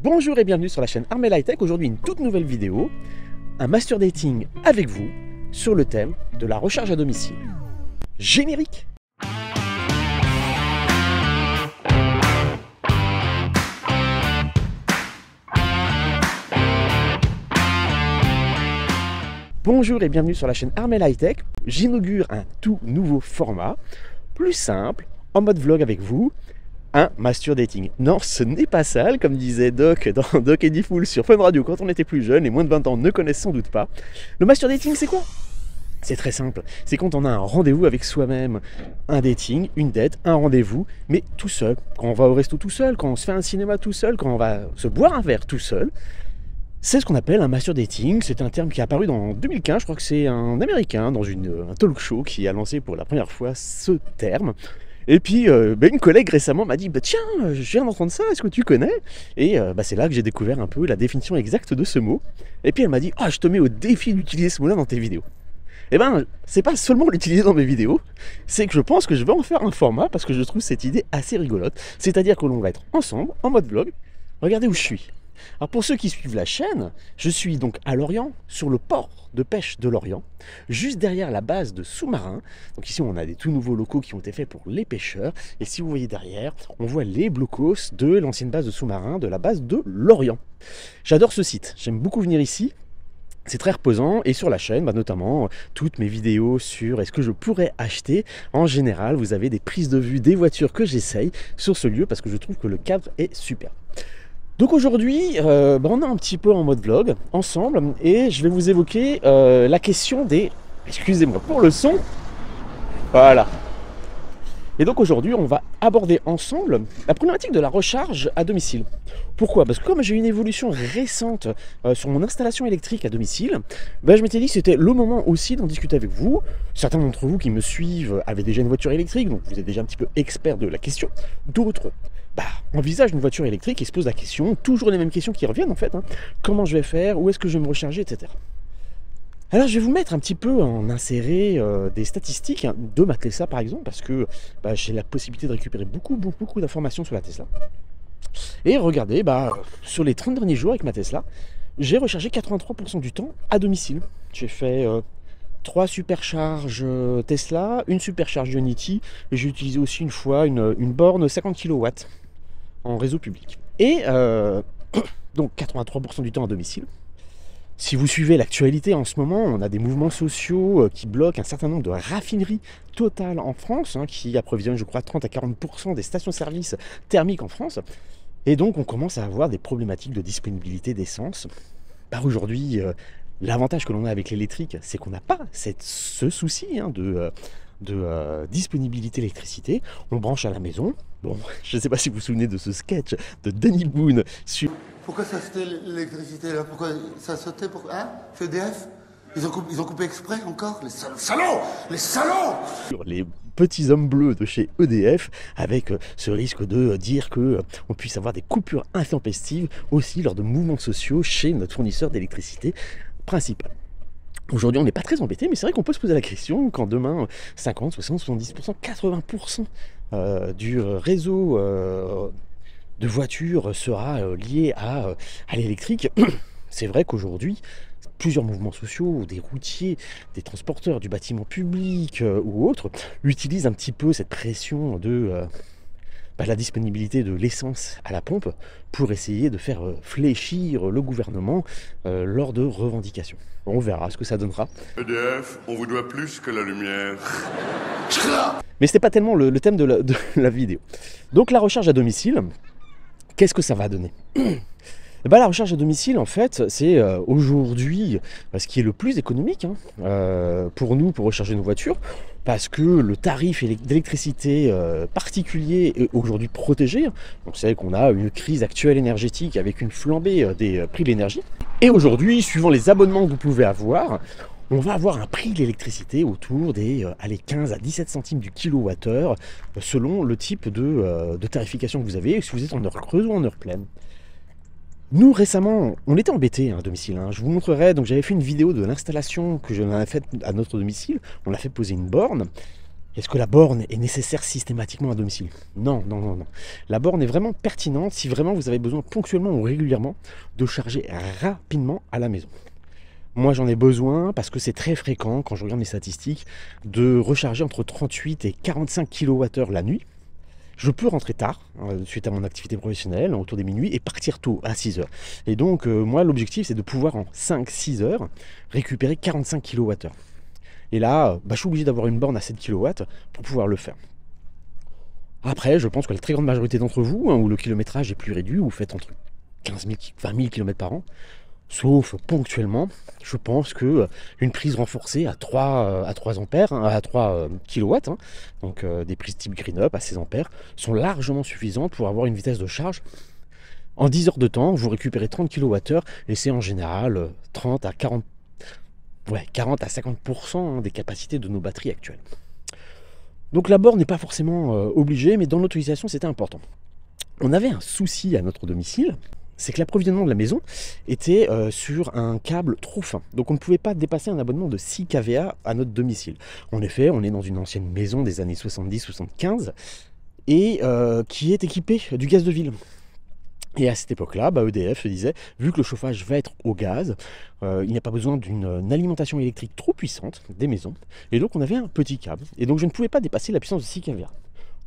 Bonjour et bienvenue sur la chaîne Armel High Tech. Aujourd'hui une toute nouvelle vidéo, un master dating avec vous sur le thème de la recharge à domicile. Générique. Bonjour et bienvenue sur la chaîne Armel High Tech. J'inaugure un tout nouveau format, plus simple, en mode vlog avec vous. Un master dating. Non, ce n'est pas sale, comme disait Doc dans Doc Eddie Fool sur Fun Radio quand on était plus jeune, les moins de 20 ans ne connaissent sans doute pas. Le master dating, c'est quoi? C'est très simple, c'est quand on a un rendez-vous avec soi-même, un dating, une date, un rendez-vous, mais tout seul. Quand on va au resto tout seul, quand on se fait un cinéma tout seul, quand on va se boire un verre tout seul. C'est ce qu'on appelle un master dating. C'est un terme qui est apparu dans 2015, je crois que c'est un Américain dans un talk show qui a lancé pour la première fois ce terme. Et puis une collègue récemment m'a dit tiens, je viens d'entendre ça, est-ce que tu connais? Et c'est là que j'ai découvert un peu la définition exacte de ce mot. Et puis elle m'a dit je te mets au défi d'utiliser ce mot-là dans tes vidéos. Et c'est pas seulement l'utiliser dans mes vidéos, c'est que je pense que je vais en faire un format parce que je trouve cette idée assez rigolote. C'est-à-dire que l'on va être ensemble, en mode vlog. Regardez où je suis. Alors pour ceux qui suivent la chaîne, je suis donc à Lorient, sur le port de pêche de Lorient, juste derrière la base de sous-marins. Donc ici on a des tout nouveaux locaux qui ont été faits pour les pêcheurs. Et si vous voyez derrière, on voit les blocos de l'ancienne base de sous-marins, de la base de Lorient. J'adore ce site, j'aime beaucoup venir ici. C'est très reposant et sur la chaîne, notamment toutes mes vidéos sur est-ce que je pourrais acheter. En général, vous avez des prises de vue des voitures que j'essaye sur ce lieu parce que je trouve que le cadre est super. Donc aujourd'hui, on est un petit peu en mode vlog ensemble et je vais vous évoquer la question des... Excusez-moi pour le son. Voilà. Et donc aujourd'hui, on va aborder ensemble la problématique de la recharge à domicile. Pourquoi? Parce que comme j'ai eu une évolution récente sur mon installation électrique à domicile, je m'étais dit que c'était le moment aussi d'en discuter avec vous. Certains d'entre vous qui me suivent avaient déjà une voiture électrique, donc vous êtes déjà un petit peu expert de la question. D'autres envisagent une voiture électrique et se posent la question, toujours les mêmes questions qui reviennent en fait. Comment je vais faire? Où est-ce que je vais me recharger, etc. Alors je vais vous mettre un petit peu en inséré des statistiques de ma Tesla par exemple, parce que j'ai la possibilité de récupérer beaucoup d'informations sur la Tesla. Et regardez, sur les 30 derniers jours avec ma Tesla, j'ai rechargé 83% du temps à domicile. J'ai fait 3 supercharges Tesla, une supercharge Ionity, et j'ai utilisé aussi une fois une borne 50 kW en réseau public. Et donc 83% du temps à domicile. Si vous suivez l'actualité en ce moment, on a des mouvements sociaux qui bloquent un certain nombre de raffineries totales en France, qui approvisionnent, je crois, 30 à 40% des stations-service thermiques en France. Et donc, on commence à avoir des problématiques de disponibilité d'essence. Aujourd'hui, l'avantage que l'on a avec l'électrique, c'est qu'on n'a pas ce souci de disponibilité d'électricité. On branche à la maison. Bon, je ne sais pas si vous vous souvenez de ce sketch de Danny Boone sur... Pourquoi ça sautait l'électricité là? Pourquoi ça sautait? C'est EDF? Ils ont coupé exprès encore? Les salauds! Les salauds! Sur les petits hommes bleus de chez EDF, avec ce risque de dire qu'on puisse avoir des coupures intempestives aussi lors de mouvements sociaux chez notre fournisseur d'électricité principal. Aujourd'hui, on n'est pas très embêté, mais c'est vrai qu'on peut se poser la question quand demain, 50, 60, 70%, 80% du réseau de voitures sera lié à l'électrique. C'est vrai qu'aujourd'hui, plusieurs mouvements sociaux, des routiers, des transporteurs du bâtiment public ou autres, utilisent un petit peu cette pression de la disponibilité de l'essence à la pompe pour essayer de faire fléchir le gouvernement lors de revendications. On verra ce que ça donnera. EDF, on vous doit plus que la lumière. Mais c'était pas tellement le thème de la vidéo. Donc la recharge à domicile, qu'est-ce que ça va donner? La recharge à domicile, en fait, c'est aujourd'hui ce qui est le plus économique pour nous, pour recharger nos voitures, parce que le tarif d'électricité particulier est aujourd'hui protégé. On sait qu'on a une crise actuelle énergétique avec une flambée des prix de l'énergie. Et aujourd'hui, suivant les abonnements que vous pouvez avoir, on va avoir un prix de l'électricité autour des 15 à 17 centimes du kilowattheure selon le type de tarification que vous avez, si vous êtes en heure creuse ou en heure pleine. Nous récemment, on était embêtés à domicile. Je vous montrerai, donc j'avais fait une vidéo de l'installation que j'en ai faite à notre domicile. On a fait poser une borne. Est-ce que la borne est nécessaire systématiquement à domicile? Non, non, non, non. La borne est vraiment pertinente si vraiment vous avez besoin ponctuellement ou régulièrement de charger rapidement à la maison. Moi j'en ai besoin parce que c'est très fréquent, quand je regarde mes statistiques, de recharger entre 38 et 45 kWh la nuit. Je peux rentrer tard, suite à mon activité professionnelle, autour des minuit, et partir tôt, à 6 heures. Et donc, moi, l'objectif, c'est de pouvoir, en 5-6 heures, récupérer 45 kWh. Et là, je suis obligé d'avoir une borne à 7 kW pour pouvoir le faire. Après, je pense que la très grande majorité d'entre vous, où le kilométrage est plus réduit, vous faites entre 15 000 et 20 000 km par an, sauf ponctuellement, je pense que une prise renforcée à 3 ampères, à 3 kW, donc des prises type Green Up à 16 ampères, sont largement suffisantes pour avoir une vitesse de charge. En 10 heures de temps, vous récupérez 30 kWh et c'est en général 40 à 50% des capacités de nos batteries actuelles. Donc la borne n'est pas forcément obligée, mais dans l'autorisation c'était important. On avait un souci à notre domicile, c'est que l'approvisionnement de la maison était sur un câble trop fin. Donc on ne pouvait pas dépasser un abonnement de 6 kVA à notre domicile. En effet, on est dans une ancienne maison des années 70-75 et qui est équipée du gaz de ville. Et à cette époque-là, EDF disait, vu que le chauffage va être au gaz, il n'y a pas besoin d'une alimentation électrique trop puissante des maisons. Et donc on avait un petit câble. Et donc je ne pouvais pas dépasser la puissance de 6 kVA.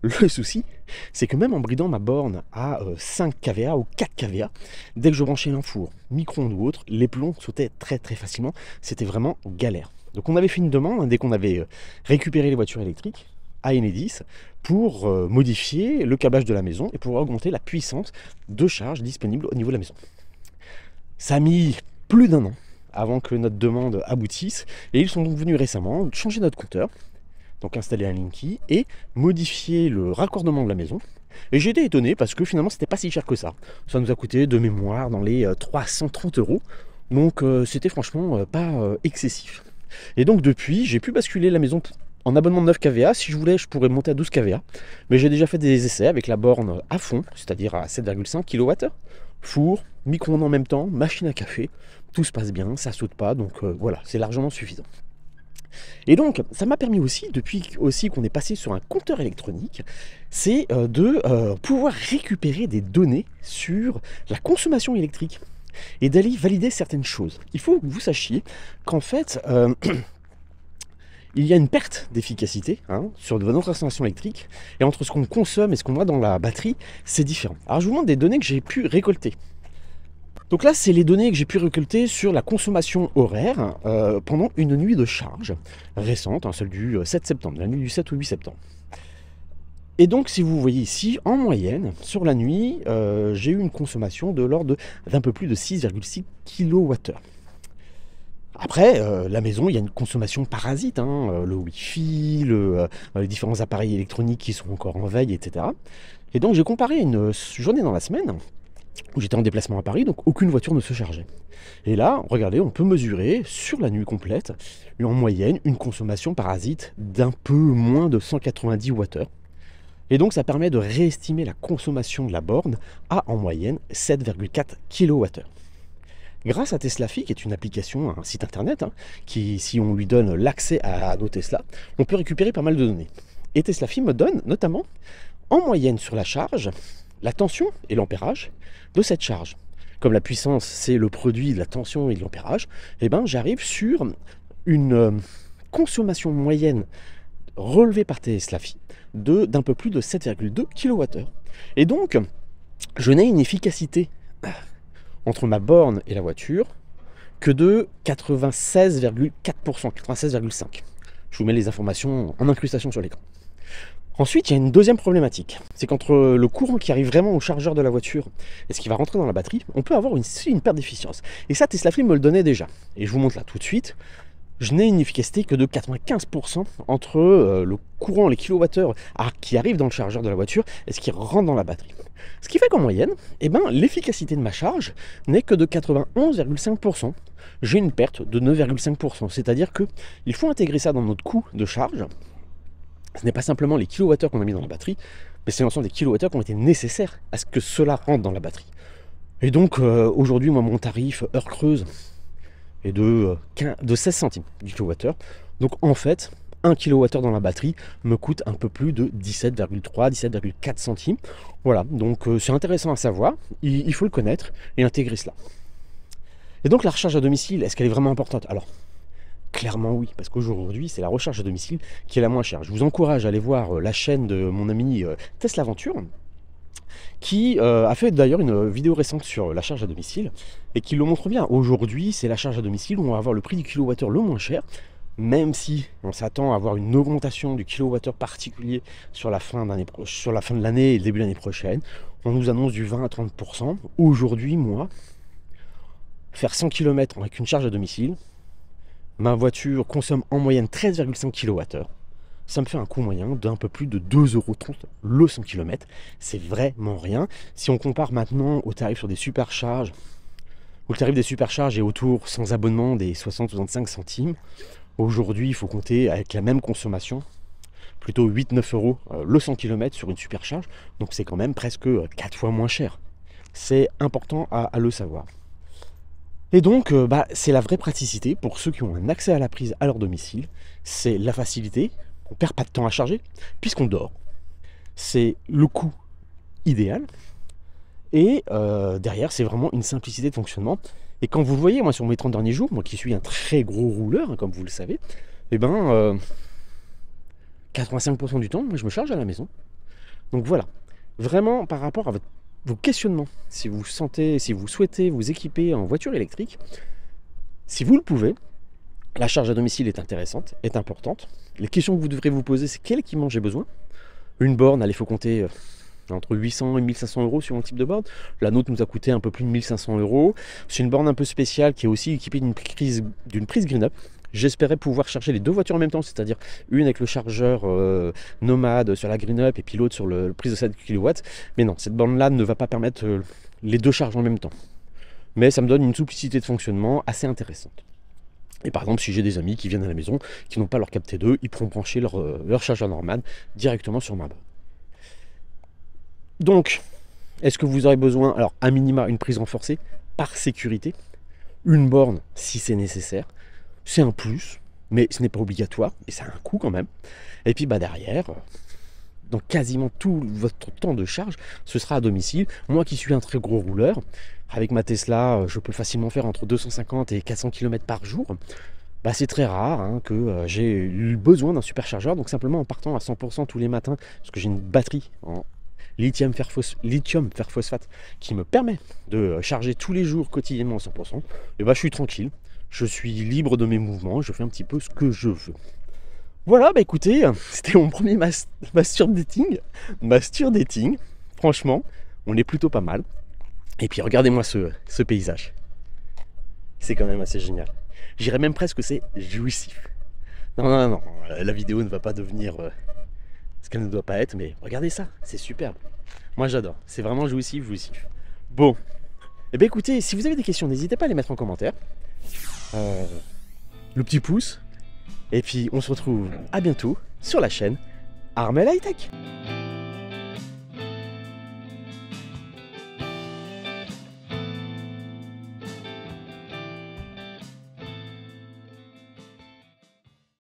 Le souci, c'est que même en bridant ma borne à 5 kVA ou 4 kVA, dès que je branchais un four, micro-ondes ou autre, les plombs sautaient très très facilement. C'était vraiment galère. Donc on avait fait une demande, dès qu'on avait récupéré les voitures électriques, à Enedis, pour modifier le câblage de la maison et pour augmenter la puissance de charge disponible au niveau de la maison. Ça a mis plus d'1 an avant que notre demande aboutisse, et ils sont donc venus récemment changer notre compteur, donc installer un Linky et modifier le raccordement de la maison. Et j'ai été étonné parce que finalement c'était pas si cher que ça. Ça nous a coûté de mémoire dans les 330 €. Donc c'était franchement pas excessif. Et donc depuis, j'ai pu basculer la maison en abonnement de 9 kVA. Si je voulais, je pourrais monter à 12 kVA. Mais j'ai déjà fait des essais avec la borne à fond, c'est-à-dire à 7,5 kWh. Four, micro-ondes en même temps, machine à café. Tout se passe bien, ça saute pas. Donc voilà, c'est largement suffisant. Et donc, ça m'a permis aussi, depuis aussi qu'on est passé sur un compteur électronique, c'est de pouvoir récupérer des données sur la consommation électrique et d'aller valider certaines choses. Il faut que vous sachiez qu'en fait, il y a une perte d'efficacité sur notre installation électrique, et entre ce qu'on consomme et ce qu'on a dans la batterie, c'est différent. Alors je vous montre des données que j'ai pu récolter. Donc là, c'est les données que j'ai pu récolter sur la consommation horaire pendant une nuit de charge récente, celle du 7 septembre, la nuit du 7 au 8 septembre. Et donc, si vous voyez ici, en moyenne, sur la nuit, j'ai eu une consommation de l'ordre d'un peu plus de 6,6 kWh. Après, la maison, il y a une consommation parasite, le Wi-Fi, les différents appareils électroniques qui sont encore en veille, etc. Et donc, j'ai comparé une journée dans la semaine où j'étais en déplacement à Paris, donc aucune voiture ne se chargeait. Et là, regardez, on peut mesurer sur la nuit complète, en moyenne, une consommation parasite d'un peu moins de 190 Wh. Et donc ça permet de réestimer la consommation de la borne à, en moyenne, 7,4 kWh. Grâce à TeslaFi, qui est une application, un site internet, qui, si on lui donne l'accès à nos Tesla, on peut récupérer pas mal de données. Et TeslaFi me donne notamment, en moyenne sur la charge, la tension et l'ampérage de cette charge. Comme la puissance, c'est le produit de la tension et de l'ampérage, j'arrive sur une consommation moyenne relevée par TeslaFi d'un peu plus de 7,2 kWh. Et donc, je n'ai une efficacité entre ma borne et la voiture que de 96,4%, 96,5%. Je vous mets les informations en incrustation sur l'écran. Ensuite, il y a une deuxième problématique. C'est qu'entre le courant qui arrive vraiment au chargeur de la voiture et ce qui va rentrer dans la batterie, on peut avoir une perte d'efficience. Et ça, TeslaFi me le donnait déjà. Et je vous montre là tout de suite. Je n'ai une efficacité que de 95% entre le courant, les kilowattheures qui arrivent dans le chargeur de la voiture et ce qui rentre dans la batterie. Ce qui fait qu'en moyenne, l'efficacité de ma charge n'est que de 91,5%. J'ai une perte de 9,5%. C'est-à-dire qu'il faut intégrer ça dans notre coût de charge. Ce n'est pas simplement les kilowattheures qu'on a mis dans la batterie, mais c'est l'ensemble des kilowattheures qui ont été nécessaires à ce que cela rentre dans la batterie. Et donc aujourd'hui, moi, mon tarif heure creuse est de 16 centimes du kilowattheure. Donc en fait, 1 kWh dans la batterie me coûte un peu plus de 17,3, 17,4 centimes. Voilà, donc c'est intéressant à savoir, il faut le connaître et intégrer cela. Et donc la recharge à domicile, est-ce qu'elle est vraiment importante? Alors, clairement oui, parce qu'aujourd'hui, c'est la recharge à domicile qui est la moins chère. Je vous encourage à aller voir la chaîne de mon ami Tesla Aventure, qui a fait d'ailleurs une vidéo récente sur la charge à domicile, et qui le montre bien. Aujourd'hui, c'est la charge à domicile où on va avoir le prix du kilowattheure le moins cher, même si on s'attend à avoir une augmentation du kilowattheure particulier sur la fin de l'année et le début de l'année prochaine. On nous annonce du 20 à 30%. Aujourd'hui, moi, faire 100 km avec une charge à domicile, ma voiture consomme en moyenne 13,5 kWh. Ça me fait un coût moyen d'un peu plus de 2,30 € le 100 km. C'est vraiment rien. Si on compare maintenant au tarif sur des supercharges, où le tarif des supercharges est autour, sans abonnement, des 60-65 centimes, aujourd'hui, il faut compter avec la même consommation, plutôt 8-9 € le 100 km sur une supercharge. Donc c'est quand même presque 4 fois moins cher. C'est important à le savoir. Et donc, c'est la vraie praticité pour ceux qui ont un accès à la prise à leur domicile. C'est la facilité, on ne perd pas de temps à charger, puisqu'on dort. C'est le coût idéal. Et derrière, c'est vraiment une simplicité de fonctionnement. Et quand vous le voyez, moi, sur mes 30 derniers jours, moi qui suis un très gros rouleur, hein, comme vous le savez, 85% du temps, moi, je me charge à la maison. Donc voilà, vraiment par rapport à vos questionnements, si vous souhaitez vous équiper en voiture électrique, si vous le pouvez, la charge à domicile est intéressante, est importante. Les questions que vous devrez vous poser, c'est quel équipement j'ai besoin. Une borne, il faut compter entre 800 et 1500 € sur un type de borne. La nôtre nous a coûté un peu plus de 1500 €. C'est une borne un peu spéciale qui est aussi équipée d'une prise GreenUp. J'espérais pouvoir charger les deux voitures en même temps, c'est-à-dire une avec le chargeur Nomade sur la GreenUp et puis l'autre sur le prise de 7 kW. Mais non, cette borne-là ne va pas permettre les deux charges en même temps. Mais ça me donne une simplicité de fonctionnement assez intéressante. Et par exemple, si j'ai des amis qui viennent à la maison, qui n'ont pas leur capté 2, ils pourront brancher leur chargeur Nomade directement sur ma borne. Donc, est-ce que vous aurez besoin, alors à minima, une prise renforcée par sécurité, une borne si c'est nécessaire. C'est un plus, mais ce n'est pas obligatoire, et ça a un coût quand même. Et puis derrière, dans quasiment tout votre temps de charge, ce sera à domicile. Moi qui suis un très gros rouleur, avec ma Tesla, je peux facilement faire entre 250 et 400 km par jour. C'est très rare que j'ai eu besoin d'un superchargeur, donc simplement en partant à 100% tous les matins, parce que j'ai une batterie en lithium fer phosphate qui me permet de charger tous les jours quotidiennement à 100%, et je suis tranquille. Je suis libre de mes mouvements, je fais un petit peu ce que je veux. Voilà, écoutez, c'était mon premier Master Dating. Franchement, on est plutôt pas mal. Et puis regardez-moi ce paysage. C'est quand même assez génial. J'irais même presque que c'est jouissif. Non, la vidéo ne va pas devenir ce qu'elle ne doit pas être, mais regardez ça, c'est superbe. Moi j'adore, c'est vraiment jouissif. Bon, écoutez, si vous avez des questions, n'hésitez pas à les mettre en commentaire. Le petit pouce, et puis on se retrouve à bientôt sur la chaîne Armel High Tech.